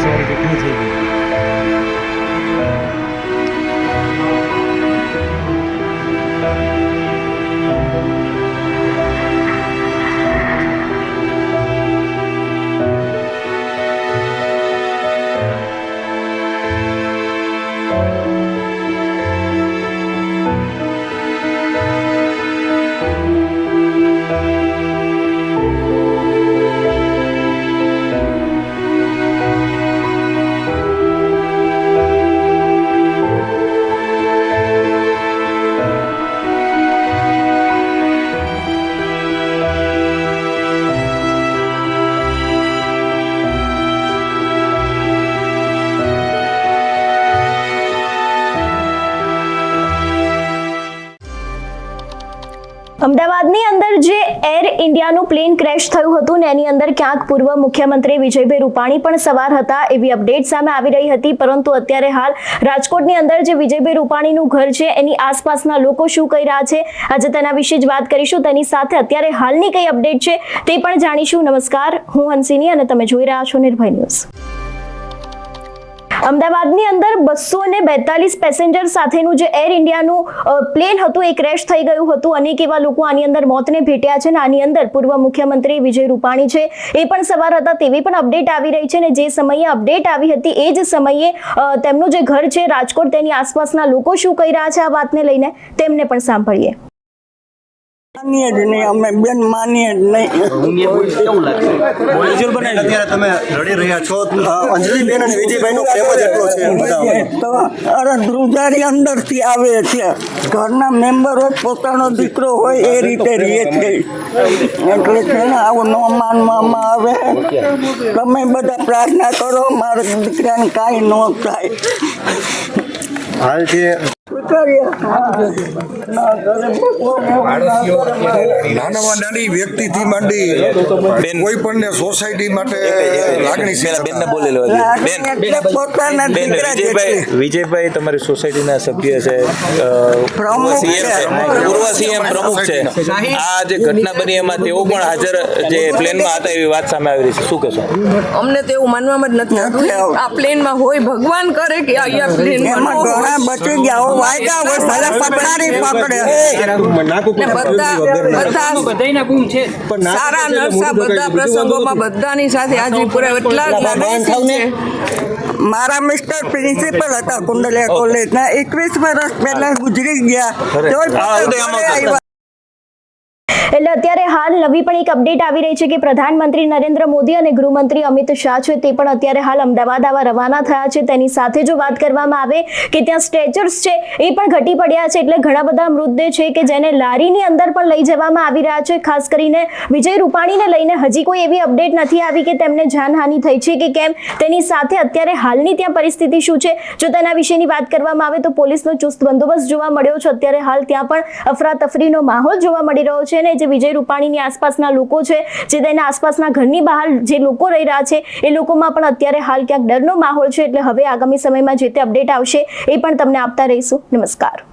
સવારે ઘટના થઈ ગઈ। અમદાવાદની અંદર જે એર ઇન્ડિયાનું પ્લેન ક્રેશ થયું હતું ને એની અંદર ક્યાંક પૂર્વ મુખ્યમંત્રી વિજયભાઈ રૂપાણી પણ સવાર હતા એવી અપડેટ સામે આવી રહી હતી, પરંતુ અત્યારે હાલ રાજકોટની અંદર જે વિજયભાઈ રૂપાણીનું ઘર છે એની આસપાસના લોકો શું કહી રહ્યા છે આજે તેના વિશે જ વાત કરીશું। તેની સાથે અત્યારે હાલની કઈ અપડેટ છે તે પણ જાણીશું। નમસ્કાર, હું હંસિની અને તમે જોઈ રહ્યા છો નિર્ભય ન્યૂઝ। અમદાવાદની અંદર 242 પેસેન્જર સાથેનું જે એર ઇન્ડિયાનું પ્લેન હતું એ ક્રેશ થઈ ગયું હતું। અનેક એવા લોકો આની અંદર મોતને ભેટ્યા છે ને આની અંદર પૂર્વ મુખ્યમંત્રી વિજય રૂપાણી છે એ પણ સવાર હતા તેવી પણ અપડેટ આવી રહી છે ને જે સમયે અપડેટ આવી હતી એ જ સમયે તેમનું જે ઘર છે રાજકોટ તેની આસપાસના લોકો શું કહી રહ્યા છે આ વાતને લઈને તેમને પણ સાંભળીએ। માનીએ જ નહીં, અમે બેન માનીએ જ નહીં। અત્યારે તમે લડી રહ્યા છો, અંજલિબેન અને વિજયભાઈનો પ્રેમ જ એટલો છે। તો અરે ધ્રુજારી અંદરથી આવે છે, ઘરના મેમ્બરો પોતાનો દીકરો હોય એ રીતે રહે છે, એટલે છે ને આવું ન માનવામાં આવે। તમે બધા પ્રાર્થના કરો મારા દીકરાને કાંઈ ન થાય। હાલ છે નાનામાં નાની વ્યક્તિથી માંડી કોઈ પણ ને સોસાયટી માટે લાગણી વિજયભાઈ તમારી સોસાયટીના સભ્ય છે, પૂર્વ સીએમ પ્રમુખ છે, આ જે ઘટના બની એમાં તેઓ પણ હાજર જે પ્લેનમાં હતા એવી વાત સામે આવી રહી છે, શું કહેશો? અમને તો એવું માનવામાં જ નથી આવતું આ પ્લેનમાં હોય, ભગવાન કરે કે અહીંયા પ્લેનમાં ઘણા બચી ગયા વાયગા હોય ભલે પકડારી પકડે સારા નરસા બધા પ્રસંગોમાં બધાની સાથે હાજરી પુરાવે એટલા મારા મિસ્ટર પ્રિન્સિપલ હતા કુંડલિયા કોલેજના 21 વર્ષ પહેલા ગુજરી ગયા। એટલે અત્યારે હાલ નવી પણ એક અપડેટ આવી રહી છે કે પ્રધાનમંત્રી નરેન્દ્ર મોદી અને ગૃહમંત્રી અમિત શાહ છે તે પણ અત્યારે હાલ અમદાવાદ આવવા રવાના થયા છે। તેની સાથે જો વાત કરવામાં આવે કે ત્યાં સ્ટ્રેચર્સ છે એ પણ ઘટી પડ્યા છે, એટલે ઘણા બધા મૃતદેહ છે કે જેને લારીની અંદર પણ લઈ જવામાં આવી રહ્યા છે। ખાસ કરીને વિજય રૂપાણીને લઈને હજી કોઈ એવી અપડેટ નથી આવી કે તેમને જાનહાનિ થઈ છે કે કેમ। તેની સાથે અત્યારે હાલની ત્યાં પરિસ્થિતિ શું છે જો તેના વિશેની વાત કરવામાં આવે તો પોલીસનો ચુસ્ત બંદોબસ્ત જોવા મળ્યો છે। અત્યારે હાલ ત્યાં પણ અફરાતફરીનો માહોલ જોવા મળી રહ્યો છે ને જે વિજય રૂપાણીની આસપાસના લોકો છે જે તેના આસપાસના ઘરની બહાર જે લોકો રહી રહ્યા છે એ લોકોમાં પણ અત્યારે હાલ ક્યાંક ડરનો માહોલ છે, એટલે હવે આગામી સમયમાં જે તે અપડેટ આવશે એ પણ તમને આપતા રહીશું। નમસ્કાર।